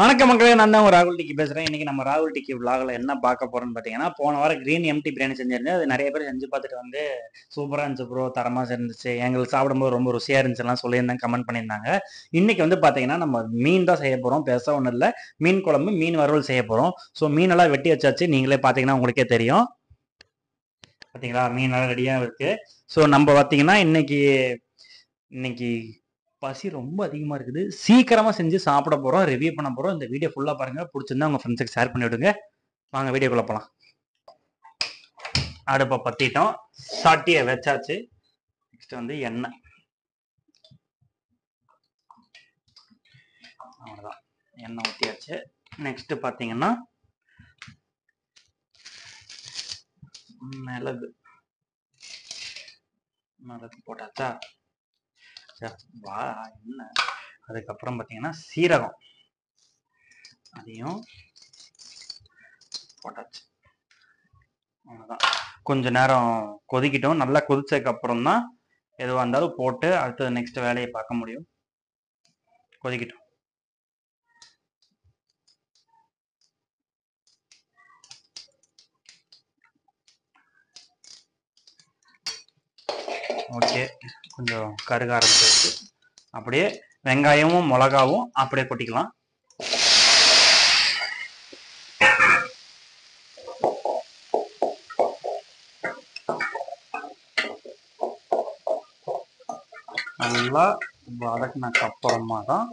வணக்கம் மக்களே, நான் தான் ராகுல் டிக்கி பேசுறேன். இன்னைக்கு நம்ம ராகுல் டிக்கி விலாகில் என்ன பார்க்க போறோம்னு பார்த்தீங்கன்னா, போன வாரம் கிரீன் எம்டி பிரியாணி செஞ்சிருந்தேன். அது நிறைய பேர் செஞ்சு பார்த்துட்டு வந்து சூப்பராக இருந்துச்சு ப்ரோ, தரமாக இருந்துச்சு, எங்களுக்கு சாப்பிடும்போது ரொம்ப ருசியாக இருந்துச்சுலாம் சொல்லியிருந்தாங்க, கமெண்ட் பண்ணியிருந்தாங்க. இன்னைக்கு வந்து பார்த்தீங்கன்னா நம்ம மீன் தான் செய்ய போகிறோம். பெருசாக ஒன்றும் இல்லை, மீன் குழம்பு மீன் வறுவல் செய்ய போகிறோம். ஸோ மீனெல்லாம் வெட்டி வச்சாச்சு, நீங்களே பார்த்தீங்கன்னா உங்களுக்கே தெரியும். பார்த்தீங்களா, மீனெல்லாம் ரெடியாக இருக்கு. ஸோ நம்ம பார்த்தீங்கன்னா இன்னைக்கு இன்னைக்கு பசி ரொம்ப அதிகமா இருக்குது. சீக்கிரமா செஞ்சு சாப்பிட போறோம், ரிவ்யூ பண்ண போறோம். இந்த வீடியோ ஃபுல்லா பாருங்க. பிடிச்சிருந்தா உங்க ஃப்ரெண்ட்ஸுக்கு ஷேர் பண்ணி விடுங்க. வாங்க வீடியோக்குள்ள போலாம். அடுப்பை பத்திட்டோம், சட்டியை வச்சாச்சு. நெக்ஸ்ட் வந்து எண்ணெய், அவ்வளவுதான், எண்ணெய் ஊற்றியாச்சு. நெக்ஸ்ட் பாத்தீங்கன்னா மிளகு மிளகு போட்டாச்சா? வா என்ன, அதுக்கப்புறம் பாத்தீங்கன்னா சீரகம், அதையும் போட்டாச்சு. அவ்வளவுதான். கொஞ்ச நேரம் கொதிக்கிட்டோம். நல்லா கொதிச்சதுக்கு அப்புறம் தான் எதுவாக இருந்தாலும் போட்டு அடுத்தது நெக்ஸ்ட் வேலையை பார்க்க முடியும். கொதிக்கிட்டோம். ஓகே, கொஞ்சம் கருக ஆரம்பிச்சிருச்சு. அப்படியே வெங்காயமும் மிளகாவும் அப்படியே கொட்டிக்கலாம். நல்லா வதக்கினதுக்கு அப்புறமா தான்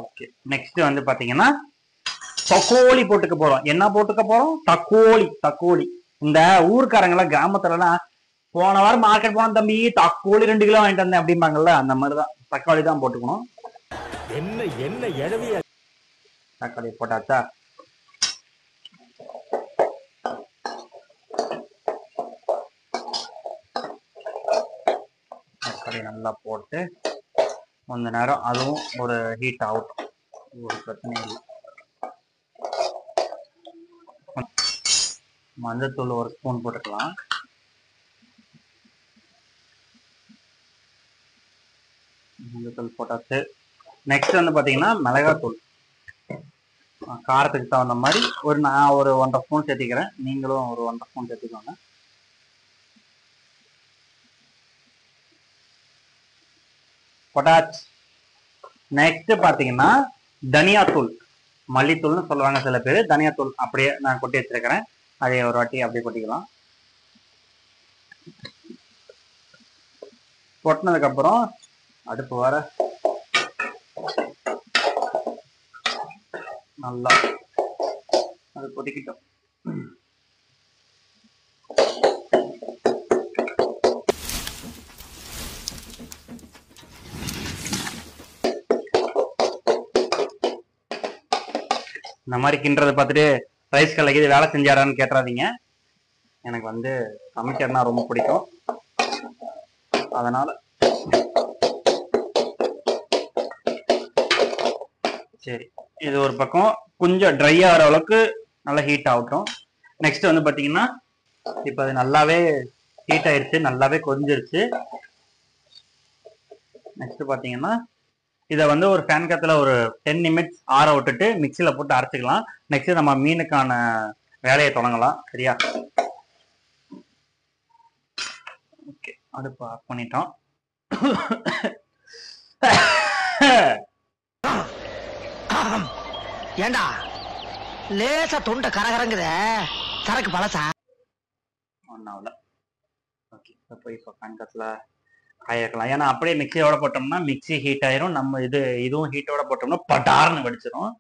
ஓகே. நெக்ஸ்ட் வந்து பாத்தீங்கன்னா தக்கோலி போட்டுக்க போறோம். என்ன போட்டுக்க போறோம்? தக்கோலி. தக்கோலி இந்த ஊருக்காரங்களாம் கிராமத்துலலாம் போன வாரம் மார்க்கெட் போன தம்பி, தக்கோலி 2 கிலோ வாங்கிட்டு வந்தேன் அப்படிம்பாங்கல்ல, அந்த மாதிரிதான் தக்காளி தான் போட்டுக்கணும். என்ன என்ன எழவிய தக்காளி போட்டாச்சா? தக்காளி நல்லா போட்டு கொஞ்ச நேரம் அதுவும் ஒரு ஹீட் ஆகட்டும், ஒரு பிரச்சனை இல்லை. மஞ்சத்தூள் ஒரு ஸ்பூன் போட்டுக்கலாம். மஞ்சத்தூள் போட்டாச்சு. நெக்ஸ்ட் வந்து பாத்தீங்கன்னா மிளகாத்தூள், காரத்துக்கு தகுந்த மாதிரி நான் ஒரு 1.5 ஸ்பூன் சேர்த்திக்கிறேன். நீங்களும் ஒரு 1.5 ஸ்பூன் சேர்த்திக்கோங்க. போட்டாச்சு. நெக்ஸ்ட் பாத்தீங்கன்னா தனியாத்தூள், மல்லித்தூள்னு சொல்லுவாங்க சில பேர், தனியாத்தூள் அப்படியே நான் கொட்டி வச்சிருக்கிறேன். அதை ஒரு வாட்டி அப்படியே கொட்டிக்கலாம். கொட்டினதுக்கு அப்புறம் அடுப்பு வர நல்லா அது கொதிக்கிட்டோம். இந்த மாதிரி கிண்டுறதை பார்த்துட்டு ரைஸ் கலக்கி வேலை செஞ்சாரான்னு கேட்டுறாதீங்க. எனக்கு வந்து சமைக்கிறதுனா ரொம்ப பிடிக்கும், அதனால சரி. இது ஒரு பக்கம் கொஞ்சம் ட்ரை ஆகிற அளவுக்கு நல்லா ஹீட் ஆகட்டும். நெக்ஸ்ட் வந்து பாத்தீங்கன்னா இப்போ அது நல்லாவே ஹீட் ஆயிடுச்சு, நல்லாவே கொதிஞ்சிருச்சு. நெக்ஸ்ட் பாத்தீங்கன்னா இதை வந்து ஒரு ஃபேன் காத்துல ஒரு 10 நிமிட்ஸ் ஆற விட்டுட்டு மிக்சியில போட்டு அரைச்சிக்கலாம். நெக்ஸ்ட் நம்ம மீனுக்கான வேலையை தொடங்கலாம். சரியா? ஓகே, அடுப்பு ஆஃப் பண்ணிட்டோம். ஏண்டா லேசா தொண்டை கரகரங்குத, சரக்கு பழசா? ஒன்னாவில். ஓகே, போய் இப்போ ஃபேன் காத்துல காய வைக்கலாம். ஏன்னா அப்படியே மிக்சியோட போட்டோம்னா மிக்சி ஹீட் ஆயிரும், நம்ம இதுவும் ஹீட்டோட போட்டோம்னா பட்டார்னு வெடிச்சிடும்.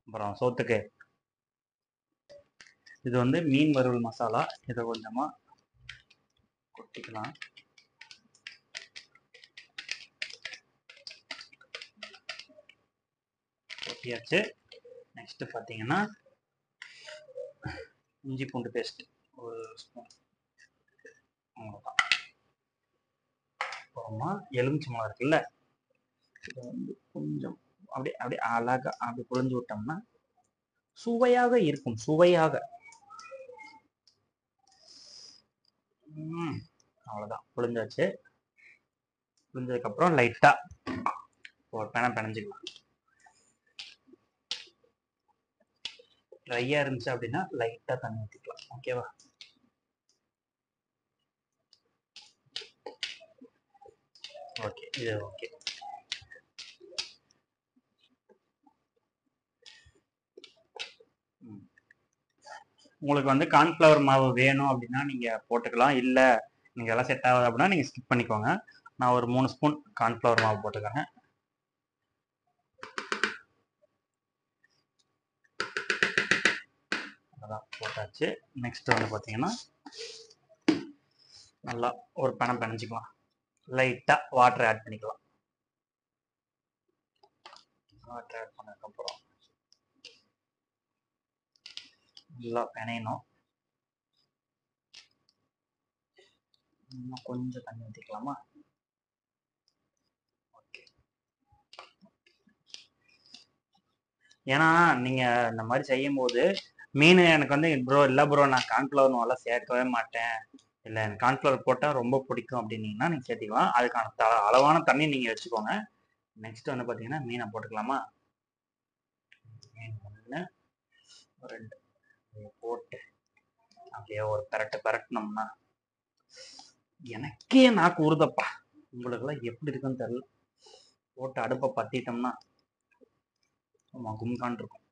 அப்புறம் சோத்துக்கு இது வந்து மீன் வறுவல் மசாலா, இதை கொஞ்சமா கொட்டிக்கலாம். கொட்டியாச்சு. நெக்ஸ்ட் பாத்தீங்கன்னா இஞ்சி பூண்டு பேஸ்ட் ஒரு ஸ்பூன், அவ்வளோதான். அப்புறமா எலுமிச்சம்பழம் இருக்குல்ல, இதை வந்து கொஞ்சம் அப்படியே அப்படியே அழகா அப்படி புழிஞ்சு விட்டோம்னா சுவையாக இருக்கும். சுவையாக அவ்வளோதான், புழிஞ்சாச்சு. புழிஞ்சதுக்கப்புறம் லைட்டாக ஒரு பிணைஞ்சிக்கலாம். ட்ரையாக இருந்துச்சு அப்படின்னா லைட்டாக தண்ணி ஊற்றிக்கலாம். ஓகேவா? ஓகே, இது ஓகே. உங்களுக்கு வந்து கார்ன்ஃப்ளவர் மாவு வேணும் அப்படின்னா நீங்கள் போட்டுக்கலாம். இல்லை நீங்கள் எல்லாம் செட் ஆகுது அப்படின்னா நீங்கள் ஸ்கிப் பண்ணிக்கோங்க. நான் ஒரு 3 ஸ்பூன் கார்ன்ஃப்ளவர் மாவு போட்டுக்கிறேன். அதான் போட்டாச்சு. நெக்ஸ்ட் வந்து பார்த்தீங்கன்னா நல்லா ஒரு பிணைஞ்சிக்கலாம். லைட்டாக வாட்டர் ஆட் பண்ணிக்கலாம். வாட்டர் ஆட் பண்ணதுக்கப்புறம் நல்லா பிணையணும். இன்னும் கொஞ்சம் தண்ணி ஊற்றிக்கலாமா? ஓகே. ஏன்னா நீங்கள் இந்த மாதிரி செய்யும் போது மீன் எனக்கு வந்து ப்ரோ இல்லை ப்ரோ நான் கார்ன்ஃப்ளவர் நல்லா சேர்க்கவே மாட்டேன், இல்லை எனக்கு கார்ன்ஃப்ளவர் போட்டால் ரொம்ப பிடிக்கும் அப்படின்னீங்கன்னா நீங்கள் சேர்த்திக்கலாம். அதுக்கான அளவான தண்ணி நீங்கள் வச்சுக்கோங்க. நெக்ஸ்ட் வந்து பார்த்தீங்கன்னா மீனை போட்டுக்கலாமா? மீன் 1 2 போட்டு அப்படியே ஒரு பரட்டினோம்னா எனக்கே நாக்கு ஊறுதப்பா. உங்களுக்கெல்லாம் எப்படி இருக்குன்னு தெரியல. போட்டு அடுப்பை பற்றிட்டோம்னா கும்கான் இருக்கும்.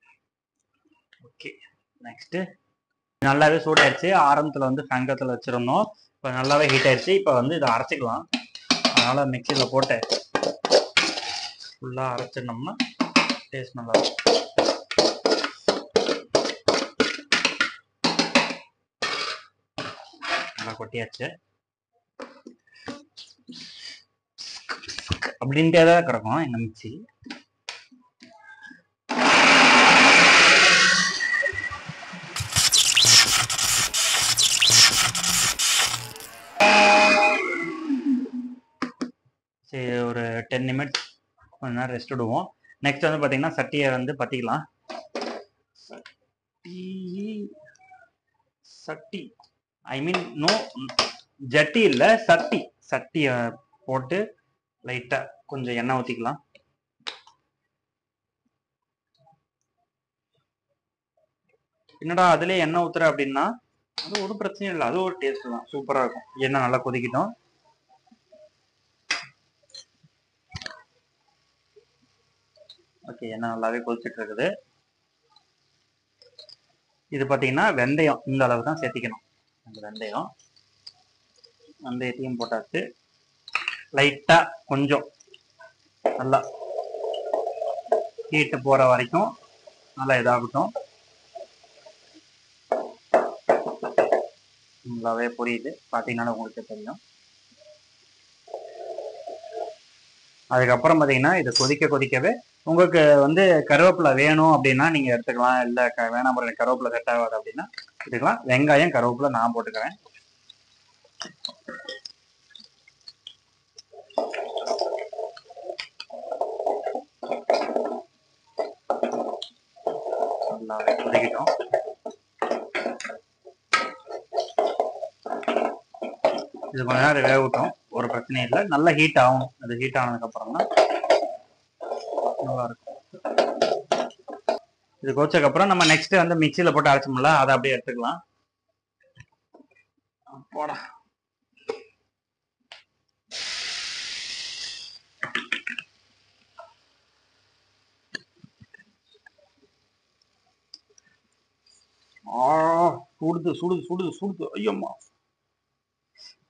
ஓகே, நெக்ஸ்ட்டு நல்லாவே சூடாயிடுச்சு. ஆரம்பத்தில் வந்து ஃபேங்கத்தில் வச்சுருந்தோம். இப்போ நல்லாவே ஹீட் ஆயிடுச்சு. இப்போ வந்து இதை அரைச்சிக்கலாம். அதனால் மிக்சியில் போட்டு ஃபுல்லாக அரைச்சிடோம்னா டேஸ்ட் நல்லா இருக்கும். நல்லா கொட்டியாச்சு. அப்படின்ட்டே தான் கிடக்கும் எங்கள் மிக்சி. சரி, ஒரு 10 நிமிட்ஸ் கொஞ்ச நேரம் ரெஸ்ட் விடுவோம். நெக்ஸ்ட் வந்து பார்த்தீங்கன்னா சட்டியை வந்து பற்றிக்கலாம். சட்டி ஐ மீன் நோ ஜட்டி இல்லை, சட்டி. சட்டியை போட்டு லைட்டாக கொஞ்சம் எண்ணெய் ஊற்றிக்கலாம். என்னடா அதுலேயே எண்ணெய் ஊற்றுற அப்படின்னா அது ஒரு பிரச்சனையும் இல்லை, அது ஒரு டேஸ்ட் தான், சூப்பராக இருக்கும். எண்ணெய் நல்லா கொதிக்கிட்டோம். ஓகே, எண்ணெய் நல்லாவே கொதிச்சுட்டு இருக்குது. இது பார்த்தீங்கன்னா வெந்தயம் இந்த அளவு தான் சேர்த்திக்கணும். அந்த வெந்தயத்தையும் போட்டாச்சு. லைட்டாக கொஞ்சம் நல்லா ஹீட்டு போகிற வரைக்கும் நல்லா இதாகட்டும். நல்லாவே புரியுது, பார்த்தீங்கன்னா உங்களுக்கு தெரியும். அதுக்கப்புறம் பார்த்தீங்கன்னா இது கொதிக்கவே உங்களுக்கு வந்து கருவேப்பிலை வேணும் அப்படின்னா நீங்கள் எடுத்துக்கலாம். இல்லை வேணாம் எனக்கு கருவேப்பிலை செட் ஆகாது அப்படின்னா எடுத்துக்கலாம். வெங்காயம் கருவேப்பிலை நான் போட்டுக்கிறேன். நல்லாவே கொதிக்கிட்டோம். இது கொஞ்ச நேரம் வேகட்டும், ஒரு பிரச்சனையும் இல்லை. நல்லா ஹீட் ஆகும். அது ஹீட் ஆனதுக்கப்புறம் தான் நல்லா இருக்கும். இது கொச்சதுக்கப்புறம் நம்ம நெக்ஸ்ட் வந்து மிக்சியில் போட்டு அரைச்சோம்ல, அதை அப்படியே எடுத்துக்கலாம். போடா சுடுது. ஐயோம்மா.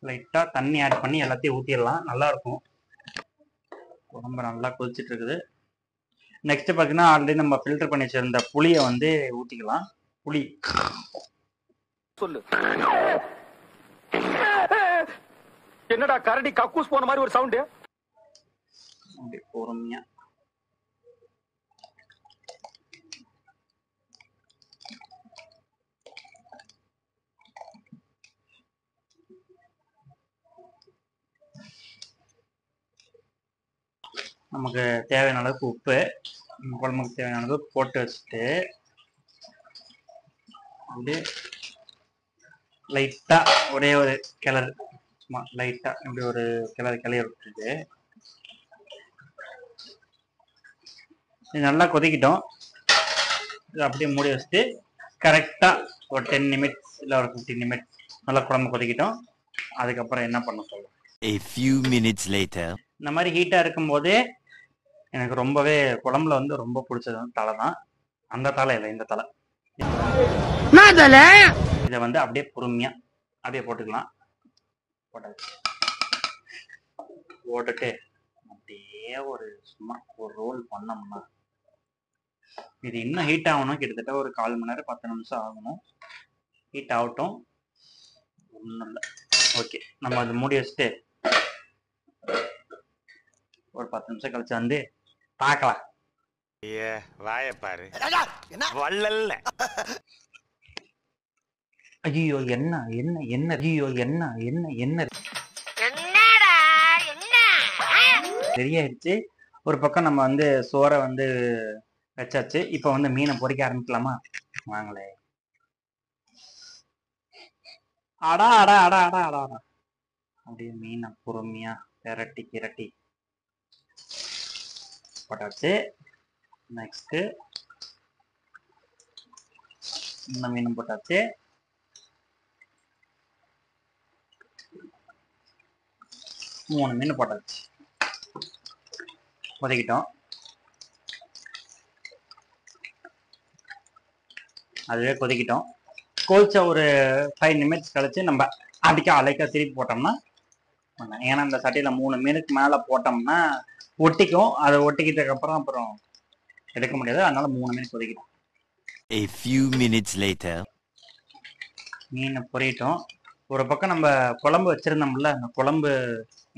லைட்டா தண்ணி ஆட் பண்ணி எல்லாத்தையும் ஊற்றிடலாம். நல்லா இருக்கும். ரொம்ப நல்லா கொதிச்சுட்டு இருக்குது. நெக்ஸ்ட் பார்த்தீங்கன்னா ஆல்ரெடி நம்ம ஃபில்டர் பண்ணி வச்சிருந்த புளியை வந்து ஊற்றிக்கலாம். புளி சொல்லு. என்னடா கரடி கக்கூஸ் போன மாதிரி ஒரு சவுண்டு. அப்படி பொறுமையா நமக்கு தேவையான அளவுக்கு உப்பு, குழம்புக்கு தேவையான அளவுக்கு போட்டு வச்சுட்டு அப்படியே லைட்டா ஒரே ஒரு கிளறு சும்மா லைட்டா இப்படி ஒரு கிளறி விட்டுட்டு இது நல்லா கொதிக்கிட்டோம். இது அப்படியே மூடி வச்சுட்டு கரெக்டா ஒரு 10 நிமிட்ஸ் இல்லை ஒரு 15 நிமிட்ஸ் நல்லா குழம்பு கொதிக்கிட்டோம். அதுக்கப்புறம் என்ன பண்ண சொல்லுவோம். A few minutes later. இந்த மாதிரி ஹீட்டா இருக்கும் போதே எனக்கு ரொம்பவே குழம்புல வந்து ரொம்ப பிடிச்சது வந்து தலை தான். அந்த தலை இல்லை, இந்த தலை. இதை வந்து அப்படியே பொறுமையா அப்படியே போட்டுக்கலாம். போட்டுட்டு அப்படியே ஒரு சும்மா ஒரு ரோல் பண்ணோம்னா இது இன்னும் ஹீட் ஆகணும். கிட்டத்தட்ட ஒரு 1/4 மணி நேரம் 10 நிமிஷம் ஆகணும். ஹீட் ஆகட்டும், ஒன்றும் இல்லை. ஓகே, நம்ம அது மூடி வச்சுட்டு ஒரு 10 நிமிஷம் கழிச்சு வந்து பார்க்கலாம். வாயப்பாரு வள்ளல்ல. ஐயோ என்ன என்ன என்ன ஐயோ என்ன என்ன என்ன சரியாயிடுச்சு. ஒரு பக்கம் நம்ம வந்து சோறை வந்து வச்சாச்சு. இப்போ வந்து மீனை பொரிக்க ஆரம்பிக்கலாமா? வாங்களே. அடா அடா அடா அடா அடா அடா அப்படியே மீனை பொறுமையா கிரட்டி போட்டாச்சு. நெக்ஸ்ட் இந்த மீனும் போட்டாச்சு. மூணு மீன் போட்டாச்சு. கொதிக்கிட்டோம். அதுவே கொதிக்கிட்டோம். கொதிச்ச ஒரு 5 நிமிட்ஸ் கழிச்சு நம்ம அலைக்கா திருப்பி போட்டோம்னா, ஏன்னா இந்த சட்டியில 3 மீனுக்கு மேல போட்டோம்னா ஒட்டிக்கும். அதை ஒட்டிக்கிட்டதுக்கு அப்புறம் எடுக்க முடியாது. அதனால 3 மீன் கொதிக்கிட்டோம். A few minutes later. மீனை பொரியட்டும். ஒரு பக்கம் நம்ம குழம்பு வச்சிருந்தோம்ல, அந்த குழம்பு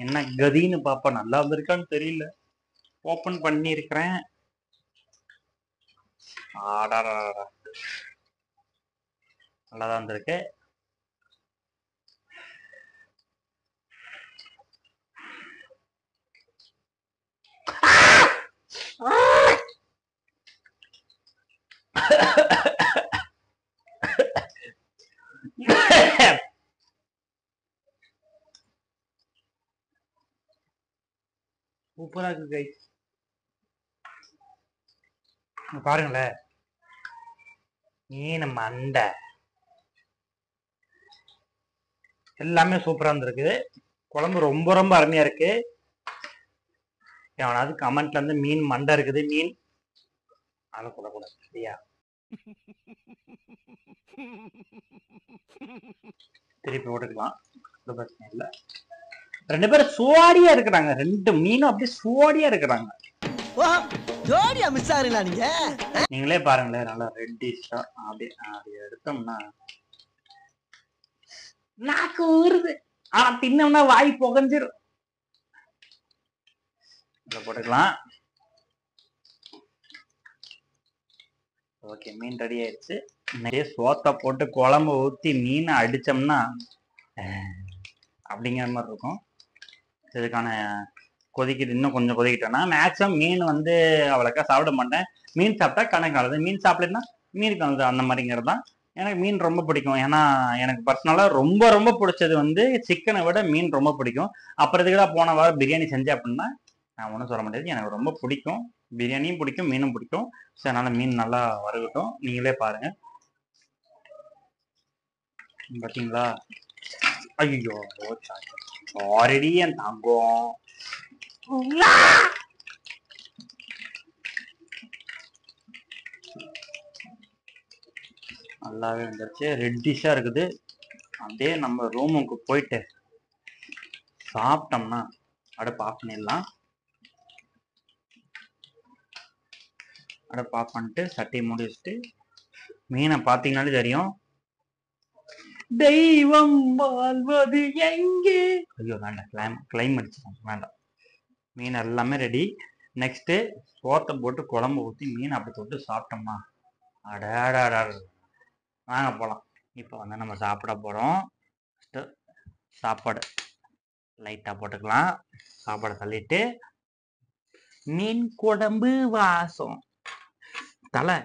என்ன கதின்னு பார்ப்போம். நல்லா வந்திருக்கான்னு தெரியல. ஓப்பன் பண்ணியிருக்கிறேன். நல்லாதான் வந்திருக்கு. சூப்பரா இருக்கு கைஸ். பாருங்களேன், மீன் மண்டை எல்லாமே சூப்பரா இருந்திருக்கு. குழம்பு ரொம்ப ரொம்ப அருமையா இருக்கு. எவனாவது கமெண்ட்ல இருந்து மீன் மண்டை இருக்குது, மீன் அதை கூடாது சரியா? திருப்பி போட்டுக்கலாம், பிரச்சனை இல்லை. 2 பேரும் சுவாடியா இருக்கிறாங்க. 2 மீனும் அப்படியே சுவாடியா இருக்கிறாங்க. ஜோடியா மிஸ் ஆகுறீங்களா நீங்க? நீங்களே பாருங்களேன், நல்லா ரெட்டிஷா அப்படியே எடுத்தோம்னா நாக்கு ஊறுது. ஆனா தின்னோம்னா வாய் புகஞ்சிரும். இதை போட்டுக்கலாம். ஓகே, மீன் ரெடி ஆயிடுச்சு. நிறைய சோத்தை போட்டு குழம்பு ஊத்தி மீனை அடிச்சோம்னா அப்படிங்கிற மாதிரி இருக்கும். இதுக்கான கொதிக்கிட்டு இன்னும் கொஞ்சம் கொதிக்கிட்டோம்னா, மேக்ஸிமம் மீன் வந்து அவ்வளோக்கா சாப்பிட மாட்டேன். மீன் சாப்பிட்டா கணக்கானது, மீன் சாப்பிடலன்னா மீன் கலந்து அந்த மாதிரிங்கிறது தான். எனக்கு மீன் ரொம்ப பிடிக்கும். ஏன்னா எனக்கு பர்சனலாக ரொம்ப ரொம்ப பிடிச்சது வந்து சிக்கனை விட மீன் ரொம்ப பிடிக்கும். அப்புறம் இதுக்கு போன வாரம் பிரியாணி செஞ்சேன் அப்படின்னா நான் ஒன்றும் சொல்ல முடியாது. எனக்கு ரொம்ப பிடிக்கும், பிரியாணியும் பிடிக்கும், மீனும் பிடிக்கும். ஸோ அதனால் மீன் நல்லா வறுக்கட்டும். நீங்களே பாருங்க. பார்த்தீங்களா? ஐயோ ஆல்ரெடி என் தங்கம் நல்லாவே வந்துருச்சு. ரெட்டிஷா இருக்குது. அப்படியே நம்ம ரூமுக்கு போயிட்டு சாப்பிட்டோம்னா அடுப்பு ஆஃப் பண்ணிடலாம். அடுப்பு ஆஃப் பண்ணிட்டு சட்டியை மூடி வச்சுட்டு மீனை பார்த்தீங்கன்னாலே தெரியும். தெய்வம் வாழ்வது எங்கே? ஐயோ வேண்டாம், கிளைம் அடிச்சுக்கோங்க, வேண்டாம். மீன் எல்லாமே ரெடி. நெக்ஸ்ட்டு சோத்தை போட்டு குழம்பு ஊற்றி மீன் அப்படி தொட்டு சாப்பிட்டோம்னா அடாடா வாங்க போகலாம். இப்போ வந்து நம்ம சாப்பிட போகிறோம். ஃபஸ்ட்டு சாப்பாடு லைட்டாக போட்டுக்கலாம். சாப்பாடு தள்ளிட்டு மீன் குழம்பு வாசம். தலை,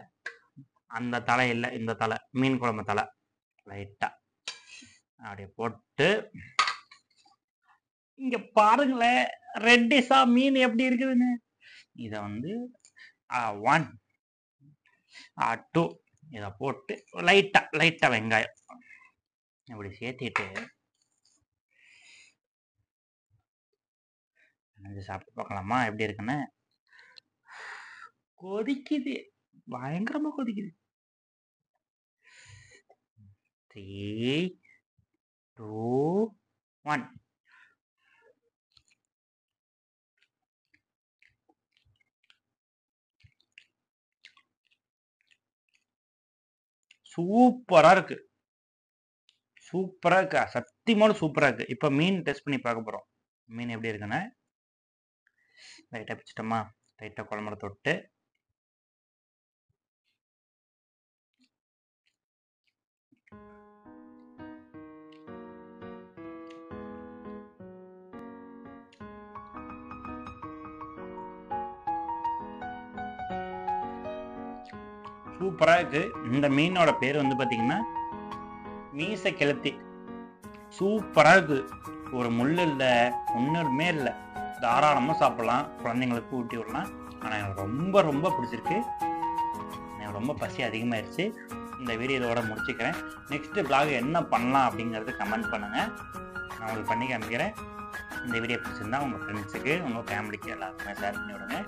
அந்த தலை இல்லை, இந்த தலை, மீன் குழம்பு தலை லைட்டாக அப்படியே போட்டு இங்க பாருங்களேன், ரெட்டிஸா மீன் எப்படி இருக்குதுன்னு. இத வந்து 1 2 இத போட்டு லைட்டா வெங்காயம் இப்படி சேர்த்திட்டு சாப்பிட்டு பார்க்கலாமா எப்படி இருக்குன்னு. கொதிக்குது, பயங்கரமா கொதிக்குது. 3 2 1 சூப்பரா இருக்கு, சத்தியமான சூப்பரா இருக்கு. இப்ப மீன் டெஸ்ட் பண்ணி பார்க்க போறோம். மீன் எப்படி இருக்குன்னு லைட்டா பிடிச்சிட்டோமா, லைட்டா குழம்புல தொட்டு சூப்பரா இருக்கு. இந்த மீனோட பேர் வந்து பாத்தீங்கன்னா மீச கிளத்தி. சூப்பரா இருக்கு, ஒரு முள்ளு இல்ல, ஒண்ணுமே இல்லை, தாராளமா சாப்பிடலாம், குழந்தைங்களுக்கு ஊட்டி விடலாம். ஆனா எனக்கு ரொம்ப ரொம்ப பிடிச்சிருக்கு. எனக்கு ரொம்ப பசி அதிகமாயிருச்சு. இந்த வீடியோ இதோட முடிச்சுக்கிறேன். நெக்ஸ்ட் vlog என்ன பண்ணலாம் அப்படிங்கறது கமெண்ட் பண்ணுங்க, நான் உங்களுக்கு பண்ணி காமிக்கிறேன். இந்த வீடியோ பிடிச்சிருந்தா உங்க ஃப்ரெண்ட்ஸுக்கு, உங்க ஃபேமிலிக்கு எல்லாருக்குமே ஷேர் பண்ணி விடுங்க.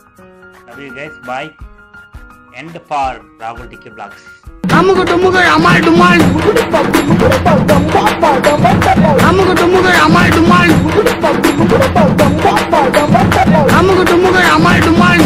Love you guys, bye. End for Rahul TK Vlogs. அமுகு டுமுகு Amaal டுமால், அமுகு டுமுகு Amaal டுமால், அமுகு டுமுகு Amaal டுமால்.